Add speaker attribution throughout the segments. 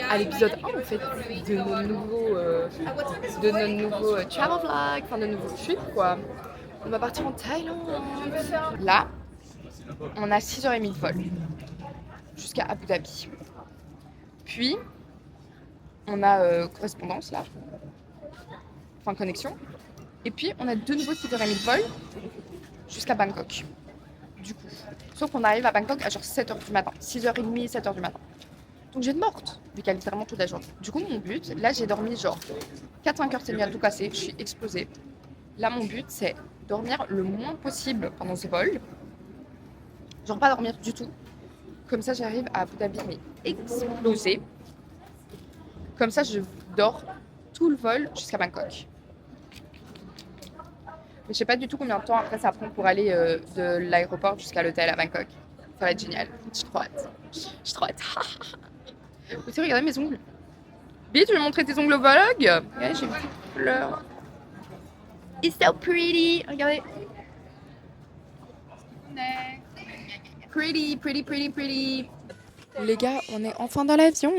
Speaker 1: à l'épisode 1 en fait de nos nouveaux travel vlogs, enfin de nouveaux trips quoi. On va partir en Thaïlande. Là, on a 6h30 de vol jusqu'à Abu Dhabi. Puis, on a correspondance là, enfin connexion. Et puis, on a de nouveau 6h30 de vol jusqu'à Bangkok. Du coup, sauf qu'on arrive à Bangkok à genre 7h du matin, 6h30, 7h du matin. Donc j'ai une morte, vu qu'il y a littéralement toute la journée. Du coup, mon but, là j'ai dormi genre 4-5 heures, c'est nuit à tout casser, je suis explosée. Là, mon but, c'est dormir le moins possible pendant ce vol. Genre pas dormir du tout. Comme ça, j'arrive à Abu Dhabi, mais explosée. Comme ça, je dors tout le vol jusqu'à Bangkok. Mais je sais pas du tout combien de temps après ça prend pour aller de l'aéroport jusqu'à l'hôtel à Bangkok. Ça va être génial. J'ai trop hâte. J'ai trop hâte. Vous aussi, regardez mes ongles. Billy, tu veux montrer tes ongles au vlog? Regardez, j'ai une petite fleur. It's so pretty. Regardez. Pretty, pretty, pretty, pretty. Les gars, on est enfin dans l'avion.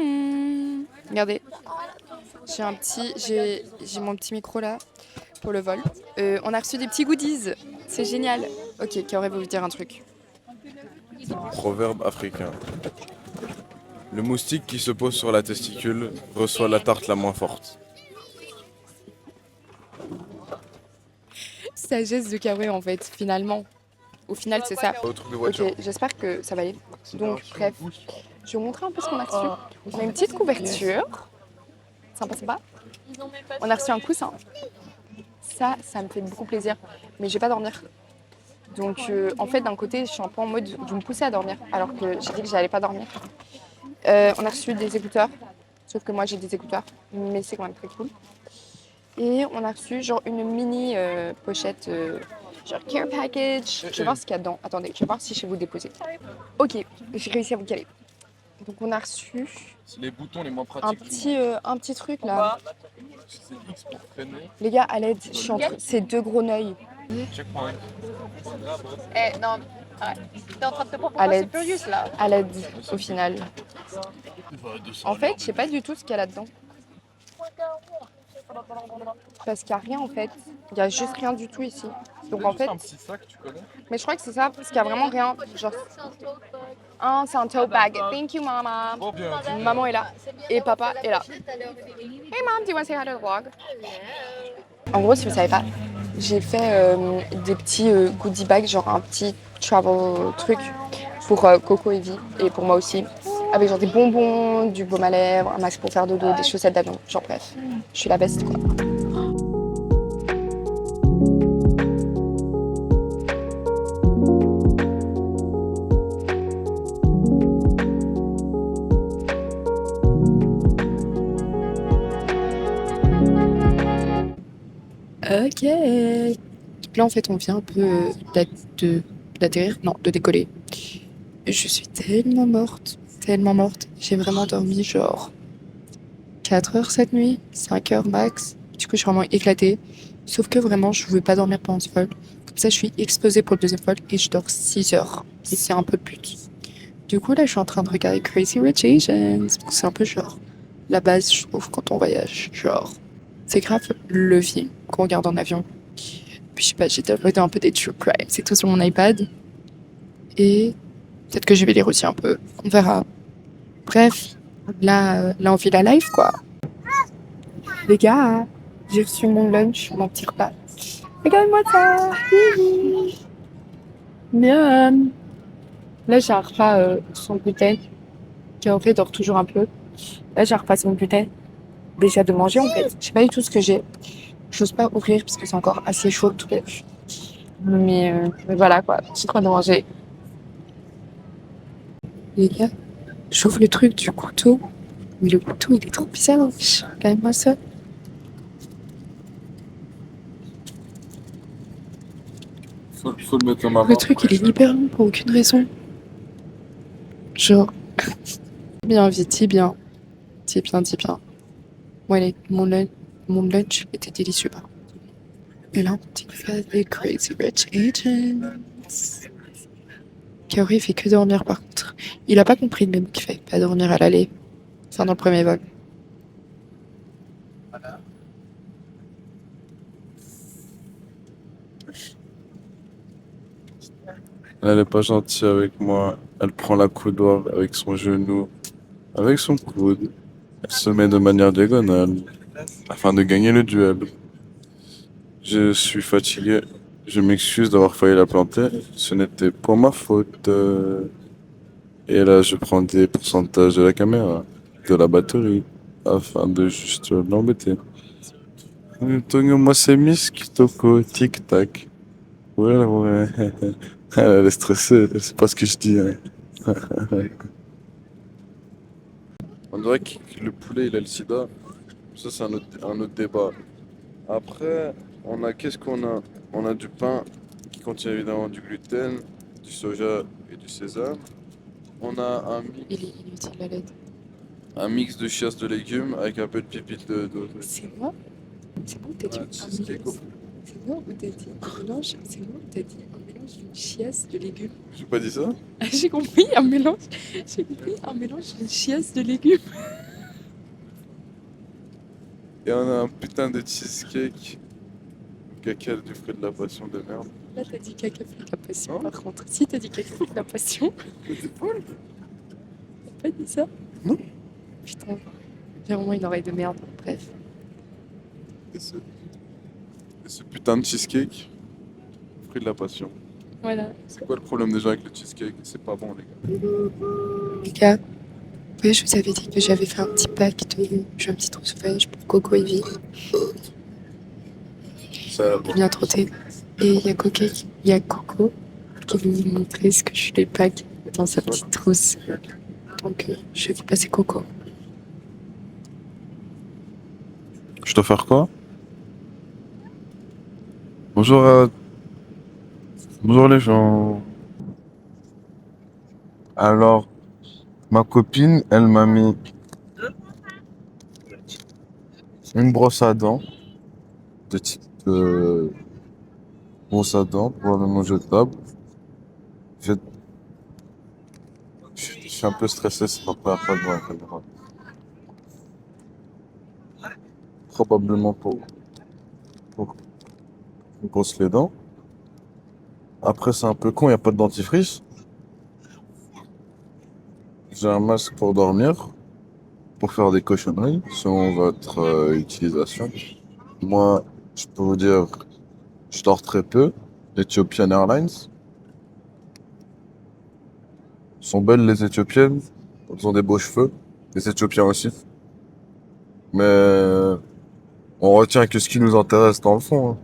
Speaker 1: Regardez. J'ai mon petit micro là pour le vol. On a reçu des petits goodies. C'est génial. Ok, Kaoré veut vous dire un truc.
Speaker 2: Proverbe africain. Le moustique qui se pose sur la testicule reçoit la tarte la moins forte.
Speaker 1: Sagesse de Kaoré en fait, finalement. Au final, c'est ça.
Speaker 2: Au truc de voiture.
Speaker 1: Ok, j'espère que ça va aller. Donc, bref, je vais vous montrer un peu ce qu'on a reçu. On a une petite couverture. Sympa, sympa. On a reçu un coussin. Ça me fait beaucoup plaisir. Mais je vais pas dormir. Donc, en fait, d'un côté, je suis un peu en mode de me pousser à dormir. Alors que j'ai dit que j'allais pas dormir. On a reçu des écouteurs. Sauf que moi, j'ai des écouteurs. Mais c'est quand même très cool. Et on a reçu genre une mini pochette. Genre care package. Je vais voir ce qu'il y a dedans. Attendez, je vais voir si je vais vous déposer. Ok, j'ai réussi à vous caler. Donc on a reçu
Speaker 2: C'est les boutons les moins
Speaker 1: un
Speaker 2: pratiques.
Speaker 1: petit truc là.
Speaker 2: C'est X pour freiner.
Speaker 1: Les gars, à l'aide, je suis entre ces deux gros neuils.
Speaker 2: Checkpoint.
Speaker 3: Eh non, arrête. T'es en train de te prendre pour
Speaker 1: À
Speaker 3: Fast
Speaker 1: l'aide.
Speaker 3: and Furious là.
Speaker 1: À l'aide, au final. En fait, je sais pas du tout ce qu'il y a là-dedans. Parce qu'il n'y a rien en fait. Il n'y a juste rien du tout ici. Donc en fait.
Speaker 2: un petit sac, tu connais?
Speaker 1: Mais je crois que c'est ça, parce qu'il n'y a vraiment rien. Genre. Ah, c'est un tote bag. Thank you, mama.
Speaker 2: Oh bien.
Speaker 1: Maman est là. Et papa est là. Hey mom, do you want to say hi to the vlog? En gros, si vous savez pas, j'ai fait des petits goodie bags, genre un petit travel truc pour Coco et Vi et pour moi aussi. Avec genre des bonbons, du baume à lèvres, un masque pour faire dodo, des chaussettes d'avion. Genre bref, je suis la best quoi. Ok. Là en fait on vient un peu d'atterrir, non de décoller. Je suis tellement morte. J'ai vraiment dormi genre 4 heures cette nuit, 5 heures max. Du coup je suis vraiment éclatée. Sauf que vraiment je veux pas dormir pendant ce vol. Comme ça je suis explosée pour le deuxième vol et je dors 6 heures. Et c'est un peu le but. Du coup là je suis en train de regarder Crazy Rich Asians. C'est un peu genre la base je trouve quand on voyage. Genre c'est grave le film qu'on regarde en avion. Puis je sais pas, j'ai downloadé un peu des true crime, c'est tout sur mon iPad. Et peut-être que je vais lire aussi un peu, on verra. Bref, là on vit la life quoi. Les gars, j'ai reçu mon lunch, mon petit repas. Regarde-moi ça. Miam. Là j'ai un repas sans gluten, qui en fait dort toujours un peu. Là j'ai un repas sans gluten. Déjà de manger en fait. Je sais pas du tout ce que j'ai. J'ose pas ouvrir parce que c'est encore assez chaud tout est. Mais voilà quoi, j'ai trop de manger. Les gars, j'ouvre le truc du couteau. Mais le couteau il est trop bizarre. Regarde-moi ça.
Speaker 2: Faut le mettre dans ma main.
Speaker 1: Le truc il est hyper long pour aucune raison. Genre. Bien vite, dis bien. Dis bien. Bon allez, mon lunch était délicieux par contre. Et là on dit des Crazy Rich Asians. Kaori fait que dormir par contre. Il a pas compris le même qu'il fait pas dormir à l'aller. C'est dans le premier vol.
Speaker 2: Elle est pas gentille avec moi. Elle prend la coudoir avec son genou, avec son coude. Elle se met de manière diagonale afin de gagner le duel. Je suis fatigué. Je m'excuse d'avoir failli la planter. Ce n'était pas ma faute. Et là, je prends des pourcentages de la caméra, de la batterie, afin de juste l'embêter. Moi, c'est Miss Kitoko, tic-tac. Ouais, ouais. Elle est stressée, c'est pas ce que je dis. Hein. On dirait que le poulet, il a le sida. Ça, c'est un autre débat. Après, on a qu'est-ce qu'on a? On a du pain qui contient évidemment du gluten, du soja et du sésame. On a
Speaker 1: Il est inutile à l'aide.
Speaker 2: un mix de chiasse de légumes avec un peu de pépites de.
Speaker 1: C'est moi? C'est moi ou t'as dit
Speaker 2: Ouais,
Speaker 1: un
Speaker 2: cheesecake
Speaker 1: mélange?
Speaker 2: au poulet.
Speaker 1: C'est moi ou t'as dit un mélange? C'est moi ou t'as dit un mélange d'une chiasse de légumes?
Speaker 2: J'ai pas dit ça?
Speaker 1: J'ai compris un mélange. J'ai compris un mélange d'une chiasse de légumes.
Speaker 2: Et on a un putain de cheesecake. Caca du fruit de la passion de merde.
Speaker 1: Là, t'as dit caca fait de la passion.
Speaker 2: Non.
Speaker 1: Par contre, si t'as dit caca fait de la passion,
Speaker 2: Mais t'es folle?
Speaker 1: t'as pas dit ça?
Speaker 2: Non.
Speaker 1: Putain, j'ai vraiment une oreille de merde. Bref.
Speaker 2: Et ce putain de cheesecake. Fruit de la passion.
Speaker 1: Voilà.
Speaker 2: C'est quoi le problème déjà avec le cheesecake? C'est pas bon, les gars.
Speaker 1: Les gars, ouais, je vous avais dit que j'avais fait un petit pack de. J'ai un petit sauvage pour Coco et Vi.
Speaker 2: Ça,
Speaker 1: Il vient trotter. Et il y a Coco qui veut vous montrer ce que je lui pack dans sa petite trousse. Donc, je vais vous passer Coco.
Speaker 2: je dois faire quoi? Bonjour Bonjour les gens. Alors, ma copine, elle m'a mis une brosse à dents de type brosse à dents, probablement jetable. Je, je suis un peu stressé, c'est ma première fois devant la caméra. Probablement pour me brosse les dents. Après, c'est un peu con, il n'y a pas de dentifrice. J'ai un masque pour dormir, pour faire des cochonneries, selon votre utilisation. Moi, je peux vous dire, je dors très peu. Ethiopian Airlines. Sont belles les Éthiopiennes. Elles ont des beaux cheveux. Les Éthiopiens aussi. Mais on retient que ce qui nous intéresse dans le fond. Hein.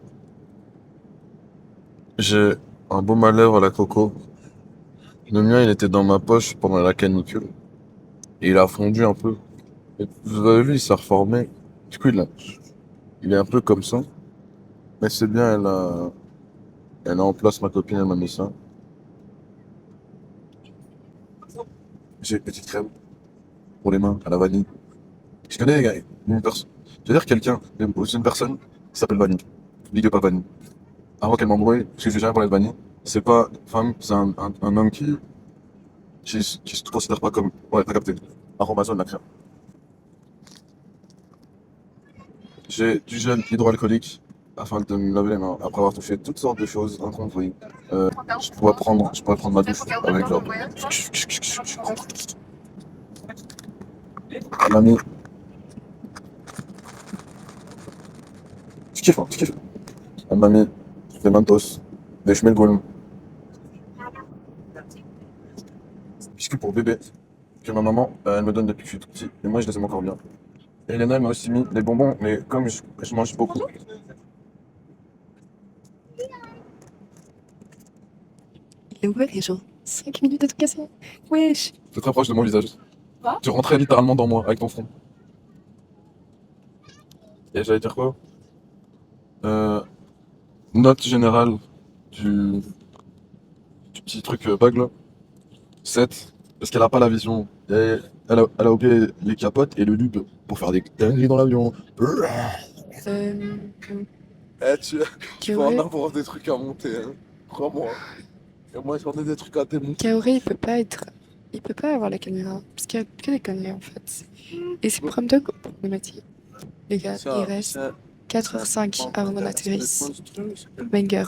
Speaker 2: J'ai un baume à lèvres à la coco. Le mien, il était dans ma poche pendant la canicule. Et il a fondu un peu. Et vous avez vu, il s'est reformé. Du coup, il est un peu comme ça. Mais c'est bien, elle a en place ma copine, elle m'a mis ça. J'ai une petite crème pour les mains à la vanille. Je connais une personne. Je veux dire quelqu'un, une personne qui s'appelle Vanille. Big up à Vanille. Avant qu'elle m'embrouille, parce que je vais jamais parler de Vanille. C'est pas une femme, c'est un homme qui se considère pas comme. Ouais, t'as capté. Aromazone la crème. J'ai du gel hydroalcoolique afin de me laver les mains après avoir touché toutes sortes de choses incompris. Je pourrais prendre ma douche avec genre. Mamie, tu kiffes. Elle m'a mis des Mentos, des Schmelgolm, biscuits pour bébé, que ma maman, elle me donne depuis que je suis tout petit, et moi je les aime encore bien. Et Elena, elle m'a aussi mis des bonbons, mais comme je mange beaucoup.
Speaker 1: Il est ouvert, les gens. 5 minutes de tout casser. Wesh.
Speaker 2: C'est très proche de mon visage.
Speaker 1: Quoi?
Speaker 2: Tu rentrais littéralement dans moi avec ton front. Et j'allais dire quoi? Note générale du, du petit truc bague là. 7. Parce qu'elle a pas la vision. Et elle a oublié les capotes et le lube pour faire des dingueries dans l'avion.
Speaker 1: Euh,
Speaker 2: Eh, tu vas en
Speaker 1: Kaoré,
Speaker 2: avoir des trucs à monter, hein. Crois-moi. Et moi, j'en ai des trucs à démonter.
Speaker 1: Kaoré, il peut pas être. il peut pas avoir la caméra. Parce qu'il y a que des conneries en fait. Et c'est Prom Dog problématique. Les gars, il reste 4h05 avant qu'on atterrisse. Banger.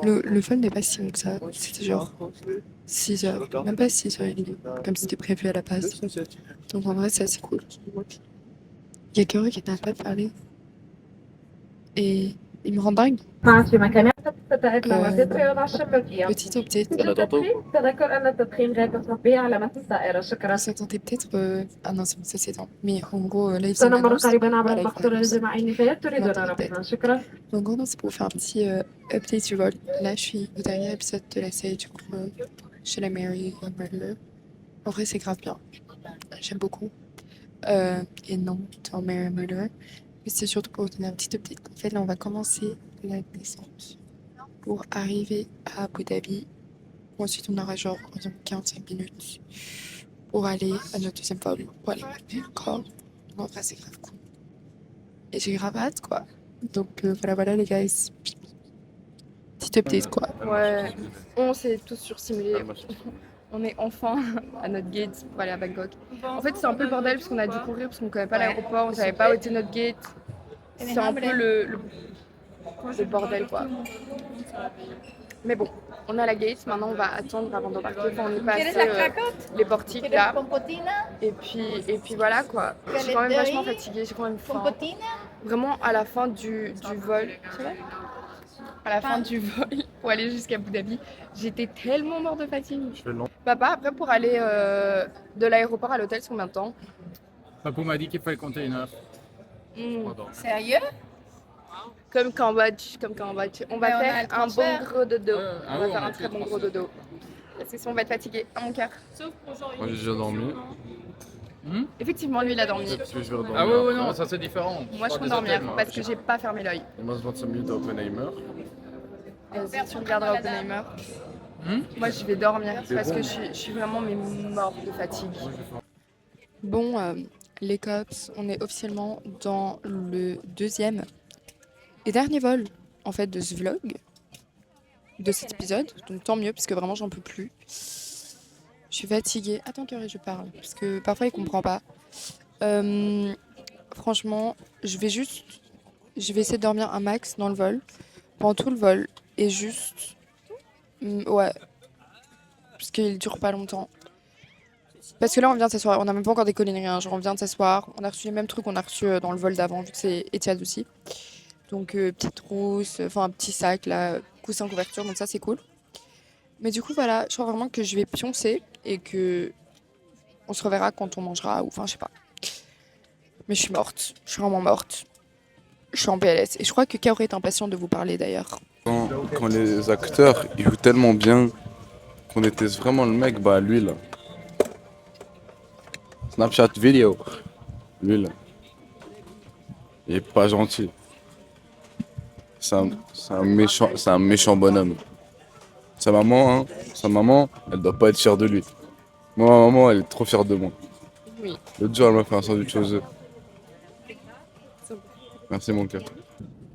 Speaker 1: Le vol n'est pas si long que ça. C'était genre 6h. Même pas 6h30. Comme c'était prévu à la base. Donc en vrai, c'est assez cool. Il y a Kero qui n'a pas parlé. Et il me rend dingue.
Speaker 4: في مكانات بتاعتنا وتتريض على الشبكية.
Speaker 1: Petite update.
Speaker 4: تذكر أن التدخين غير مسموح به على متن السائرة. شكرا.
Speaker 1: Vous s'attendez peut-être. Ah non, c'est bon, ça s'étend. Mais en gros, là, ils
Speaker 4: سنمر
Speaker 1: annonce.
Speaker 4: قريبا عبر
Speaker 1: Voilà, ils
Speaker 4: المقطورة
Speaker 1: annoncent.
Speaker 4: للجماعة النفايات تريد
Speaker 1: Non,
Speaker 4: لنا
Speaker 1: t'inquiète.
Speaker 4: رفضا. شكرا.
Speaker 1: Donc, en gros, c'est pour faire un petit update du vol. Là, je suis au dernier épisode de la série, du coup, chez la Mary Murder. En vrai, c'est grave bien. J'aime beaucoup. Et non, dans Mary Murder. Mais c'est surtout pour vous donner un petit update. En fait, là, on va commencer la descente pour arriver à Abu Dhabi. Ensuite, on aura genre environ 45 minutes pour aller à notre deuxième vol, pour aller à Bangkok. En vrai, c'est grave cool. Et j'ai grave hâte, quoi. Donc, voilà, les guys. Petit update, quoi. Ouais, on s'est tous sursimulés. On est enfin à notre gate pour aller à Bangkok. En fait, c'est un peu le bordel parce qu'on a dû courir parce qu'on ne connaît pas l'aéroport, on ne savait pas où était notre gate. C'est un peu le bordel, quoi. Mais bon, on a la gate, maintenant on va attendre avant d'embarquer. Enfin, on est passé les portiques là. Et puis voilà, quoi. Je suis quand même vachement fatiguée, j'ai quand même faim. Vraiment à la fin du vol. À la fin du vol pour aller jusqu'à Abu Dhabi, j'étais tellement morte de fatigue. Papa, après pour aller de l'aéroport à l'hôtel, c'est combien de temps?
Speaker 5: Papou m'a dit qu'il fallait compter 1 heure.
Speaker 3: Sérieux?
Speaker 1: Comme Cambodge, comme Cambodge. On va faire un bon gros dodo. On va faire un très bon gros dodo. Parce que sinon on va être fatigué à mon cœur.
Speaker 2: Moi, j'ai déjà dormi.
Speaker 1: Effectivement, lui il a dormi.
Speaker 2: Peut-être que je vais redormir
Speaker 5: Ah oui, oui,
Speaker 2: après.
Speaker 5: non, ça c'est différent.
Speaker 1: Moi je peux dormir parce que j'ai pas fermé l'œil.
Speaker 2: Il me reste 25 minutes à Oppenheimer.
Speaker 1: Si tu regarderas Oppenheimer, moi je vais dormir parce que je suis vraiment morte de fatigue. Bon, les cops, on est officiellement dans le deuxième et dernier vol en fait de ce vlog, de cet épisode. Donc tant mieux parce que vraiment j'en peux plus. Je suis fatiguée. Attends que je parle parce que parfois il comprend pas. Franchement, je vais essayer de dormir un max dans le vol, pendant tout le vol et juste, ouais, parce qu'il dure pas longtemps. Parce que là on vient de s'asseoir, on n'a même pas encore décollé ni rien, genre on vient de s'asseoir, on a reçu les mêmes trucs qu'on a reçu dans le vol d'avant vu que c'est Etihad aussi. Donc petite trousse, enfin un petit sac là, coussin couverture, donc ça c'est cool. Mais du coup voilà, je crois vraiment que je vais pioncer et que on se reverra quand on mangera ou enfin je sais pas. Mais je suis morte, je suis vraiment morte. Je suis en PLS et je crois que Kaori est impatient de vous parler d'ailleurs.
Speaker 2: Quand les acteurs ils jouent tellement bien qu'on déteste vraiment le mec, bah lui là. Snapchat vidéo. Lui là. Il est pas gentil. C'est un méchant bonhomme. Sa maman, elle doit pas être fière de lui. Moi, ma maman, elle est trop fière de moi.
Speaker 1: Oui.
Speaker 2: L'autre jour, elle m'a fait un sandwich aux œufs. Merci mon cœur.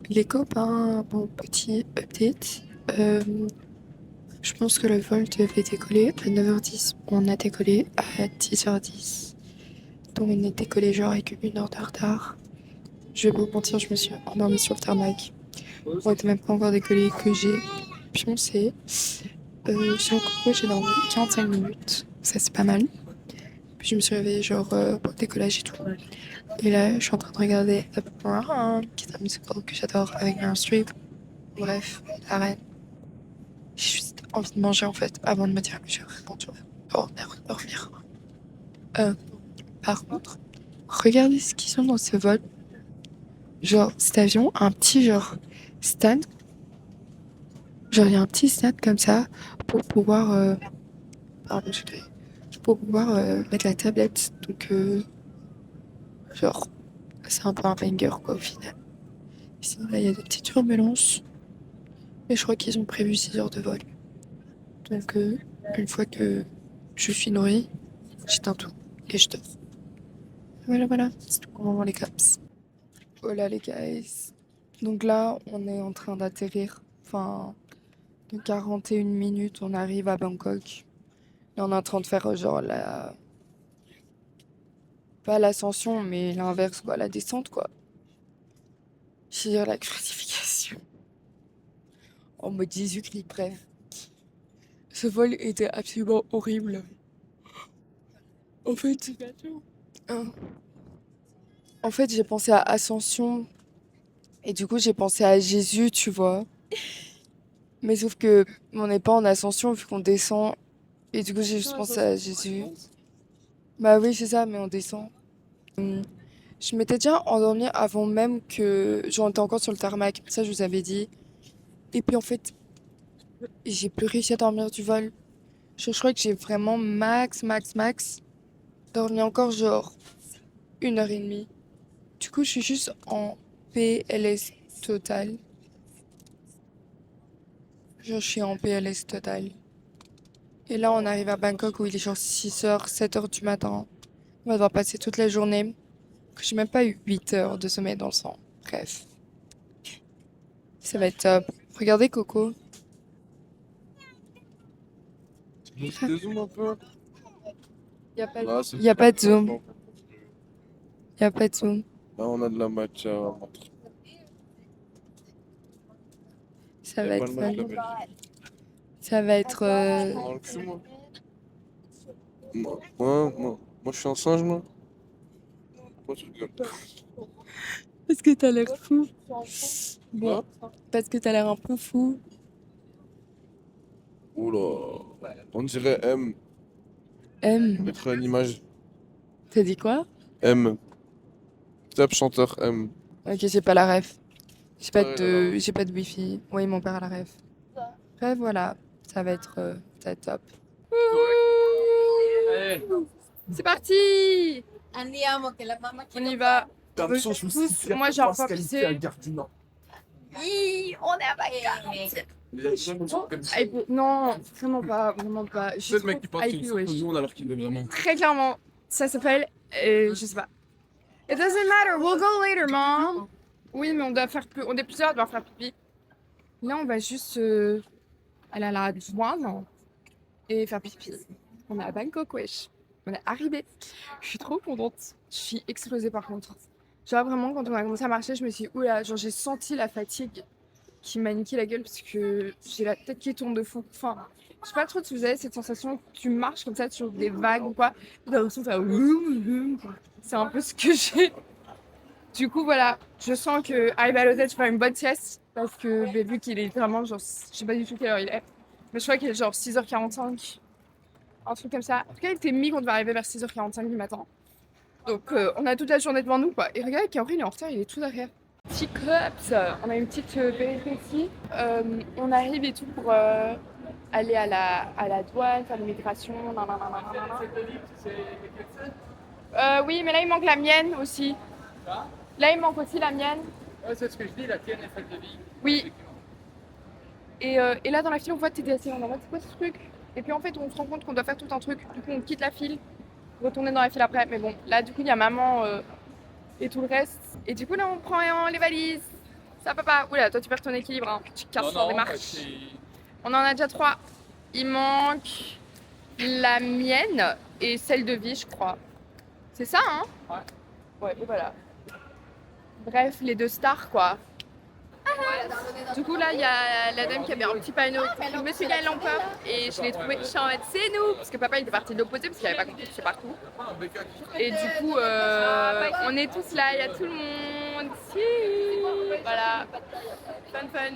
Speaker 1: Les copains, bon petit update. Je pense que le vol devait décoller à 9h10. On a décollé à 10h10. Donc on est décollé genre avec 1 heure de retard. Je vais pas vous mentir, je me suis endormie sur le tarmac. On était même pas encore décollé que j'ai pioncé. J'ai dormi 45 minutes. Ça c'est pas mal. Puis je me suis réveillée genre pour le décollage et tout. Et là, je suis en train de regarder The Brown, qui est un musical que j'adore avec Meryl Streep. Bref, la reine. J'ai juste envie de manger en fait avant de me dire que je vais vraiment dormir. Par contre, regardez ce qu'ils ont dans ce vol. Genre, cet avion a un petit genre stand. Genre, il y a un petit stand comme ça pour pouvoir. Pardon, pour pouvoir mettre la tablette. Donc, genre, c'est un peu un banger quoi au final. Sinon, là, il y a des petites turbulences. Et je crois qu'ils ont prévu 6 heures de vol. Donc, une fois que je suis nourrie, j'éteins tout et je dors. Voilà, c'est tout pour le moment, les cops. Voilà, les guys. Donc là, on est en train d'atterrir. Enfin, dans 41 minutes, on arrive à Bangkok. Là, on est en train de faire genre pas l'ascension, mais l'inverse, quoi, la descente, quoi. Je veux dire la crucifixion. En mode Jésus-Christ, bref. Ce vol était absolument horrible. En fait, hein. En fait, j'ai pensé à Ascension. Et du coup, j'ai pensé à Jésus, tu vois. Mais sauf que on n'est pas en ascension vu qu'on descend. Et du coup, j'ai juste pensé à Jésus. Bah oui, c'est ça, mais on descend. Je m'étais déjà endormie avant même que j'en étais encore sur le tarmac. Ça, je vous avais dit. Et puis en fait, j'ai plus réussi à dormir du vol. Je crois que j'ai vraiment max dormi encore genre 1 heure et demie. Du coup, je suis juste en PLS total. Genre, je suis en PLS total. Et là, on arrive à Bangkok où il est genre 6 h, 7 h du matin. On va devoir passer toute la journée. Que j'ai même pas eu 8 heures de sommeil dans le sang. Bref. Ça va être top. Regardez Coco.
Speaker 2: Dézoome un peu.
Speaker 1: Y a pas
Speaker 2: Là, c'est
Speaker 1: y a pas de zoom. Y a pas de zoom.
Speaker 2: Là, on a de la matière à montrer.
Speaker 1: Ça
Speaker 2: Y
Speaker 1: va
Speaker 2: a pas
Speaker 1: être
Speaker 2: le match de la
Speaker 1: fun.
Speaker 2: Belgique.
Speaker 1: Ça va être.
Speaker 2: Dans le cul, moi. Moi, je suis un singe, moi. Pourquoi tu rigoles?
Speaker 1: Parce que t'as l'air fou.
Speaker 2: Quoi?
Speaker 1: Parce que t'as l'air un peu fou.
Speaker 2: Oula. On dirait M.
Speaker 1: M.
Speaker 2: Mettre une image.
Speaker 1: T'as dit quoi?
Speaker 2: M. Tape chanteur M.
Speaker 1: Ok, j'ai pas la ref.
Speaker 2: Ouais, là.
Speaker 1: J'ai pas de wifi. Oui, mon père a la ref. Bref, voilà. Ça va être top.
Speaker 5: Allez.
Speaker 1: C'est parti!
Speaker 3: Andiamo che la mamma
Speaker 1: On y va.
Speaker 6: Attention, je me suis
Speaker 1: Tous, moi, j'ai encore pissé.
Speaker 6: à Gare du Nord.
Speaker 3: on est à vacances.
Speaker 1: Non, vraiment pas, vraiment pas. Je suis
Speaker 6: C'est le mec qui
Speaker 1: trop
Speaker 6: pense qu'il
Speaker 1: hypée,
Speaker 6: sort
Speaker 1: wesh.
Speaker 6: du monde alors qu'il est vraiment.
Speaker 1: Très clairement, ça s'appelle, je sais pas. It doesn't matter, we'll go later, mom. Oui, mais on est plusieurs à devoir faire pipi. Là, on va juste aller à la douane et faire pipi. On est à Bangkok, wesh. On est arrivé. Je suis trop contente. Je suis explosée par contre. Genre vraiment, quand on a commencé à marcher, je me suis dit, oula, genre j'ai senti la fatigue qui m'a niqué la gueule parce que j'ai la tête qui tourne de fou. Enfin, je sais pas trop si vous avez cette sensation que tu marches comme ça sur des vagues ou quoi. T'as l'impression de faire c'est un peu ce que j'ai. Du coup, voilà, je sens que arrivé à l'hôtel, je vais faire une bonne sieste parce que vu qu'il est littéralement genre, je sais pas du tout quelle heure il est, mais je crois qu'il est genre 6h45, un truc comme ça. En tout cas, il était mis qu'on devait arriver vers 6h45 du matin. Donc, on a toute la journée devant nous, quoi. Et regarde, Cameron, il est en retard, il est tout derrière. Petit cops, on a une petite péripétie. On arrive et tout pour aller à la douane, faire l'immigration. Oui, mais là, il manque la mienne aussi. Là, il manque aussi la mienne.
Speaker 5: Ouais, c'est ce que je dis, la tienne est faite de vie.
Speaker 1: Oui. Et là, dans la file, on voit TDSC. On en mode, c'est quoi ce truc? Et puis en fait, on se rend compte qu'on doit faire tout un truc. Du coup, on quitte la file, retourner dans la file après. Mais bon, là, du coup, il y a maman et tout le reste. Et du coup, là, on prend les valises. Ça va pas. Oula, toi, tu perds ton équilibre. Hein. Tu casses sur des marches. On en a déjà 3. Il manque la mienne et celle de vie, je crois. C'est ça, hein? Ouais, et voilà. Bref, les 2 stars, quoi. Du coup, là, il y a la dame qui avait un petit panneau Monsieur Gaël Lampeur et je l'ai trouvé chante, c'est nous! Parce que papa il était parti de l'opposé parce qu'il avait pas compris que c'est partout. Et du coup, on est tous là, il y a tout le monde. Si. Voilà, fun.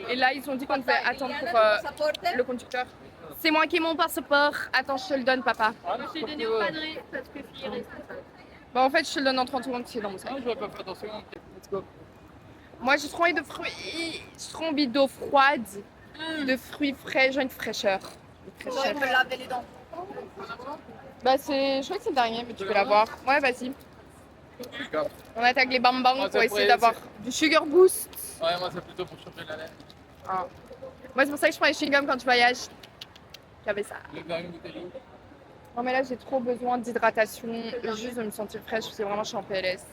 Speaker 1: Et là, ils ont dit qu'on devait attendre pour le conducteur. C'est moi qui ai mon passeport. Attends, je te le donne, papa.
Speaker 3: Je t'ai donné au padre, ça te fait fier.
Speaker 1: Bon, en fait, je te le donne dans 30 secondes parce qu'il est dans mon sac.
Speaker 5: Je vais pas faire attention.
Speaker 1: Let's go. Moi, j'ai trop envie de fruits. J'ai trop envie d'eau froide, de fruits frais, genre une fraîcheur.
Speaker 3: Tu peux laver les dents.
Speaker 1: Bah, je crois que c'est le dernier, mais tu peux l'avoir. Ouais, vas-y. On attaque les bambang
Speaker 5: Ouais,
Speaker 1: pour
Speaker 5: ça
Speaker 1: essayer
Speaker 5: pourrait-
Speaker 1: d'avoir du sugar boost.
Speaker 5: Ouais, moi c'est plutôt pour changer la laine.
Speaker 1: Ah. Moi, c'est pour ça que je prends les chewing-gums quand tu voyages. J'avais ça.
Speaker 5: Le gars, une bouteille.
Speaker 1: Non, mais là, j'ai trop besoin d'hydratation, juste de me sentir fraîche. C'est vraiment, je suis en PLS.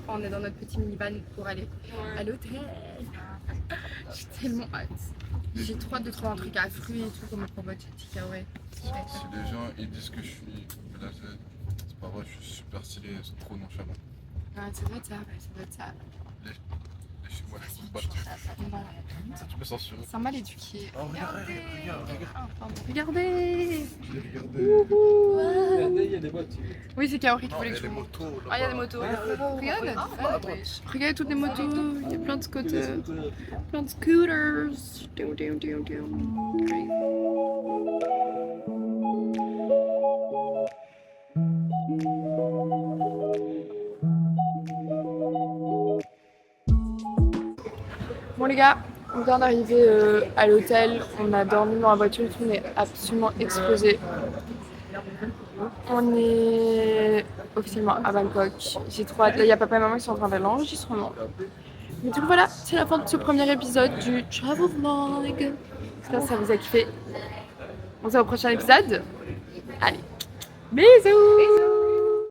Speaker 1: On est dans notre petit minivan pour aller à l'hôtel. J'ai tellement hâte. J'ai trop hâte de trouver un truc à fruits et tout comme on propose chez Takeaway.
Speaker 2: Si les gens ils disent que je suis blasé, c'est pas vrai, je suis super stylé, c'est trop nonchalant.
Speaker 1: Ouais, ça doit être ça, ouais, ça doit être ça.
Speaker 2: Laissez-moi les coups de batte.
Speaker 1: Non,
Speaker 2: Tu peux censurer.
Speaker 1: c'est un mal éduqué.
Speaker 2: Oh, regarde.
Speaker 1: Ah, pardon. Regardez.
Speaker 5: Regardez, il y a des voitures.
Speaker 1: Oui, c'est Kaori qui
Speaker 2: Non,
Speaker 1: voulait
Speaker 2: il y
Speaker 1: que
Speaker 2: a
Speaker 1: je
Speaker 2: des
Speaker 1: vous montre.
Speaker 2: motos.
Speaker 1: Ah, il y a des motos. Regarde. Regardez toutes les motos. Il y a plein de scooters. Plein de scooters. Doum, doum, doum, doum. Crazy. Bon les gars, on vient d'arriver à l'hôtel, on a dormi dans la voiture, tout est absolument explosé. On est officiellement à Bangkok, j'ai trop hâte, là il y a papa et maman qui sont en train de faire l'enregistrement. Mais du coup voilà, c'est la fin de ce premier épisode du Travel Vlog. J'espère que ça vous a kiffé. On se voit au prochain épisode. Allez, bisous.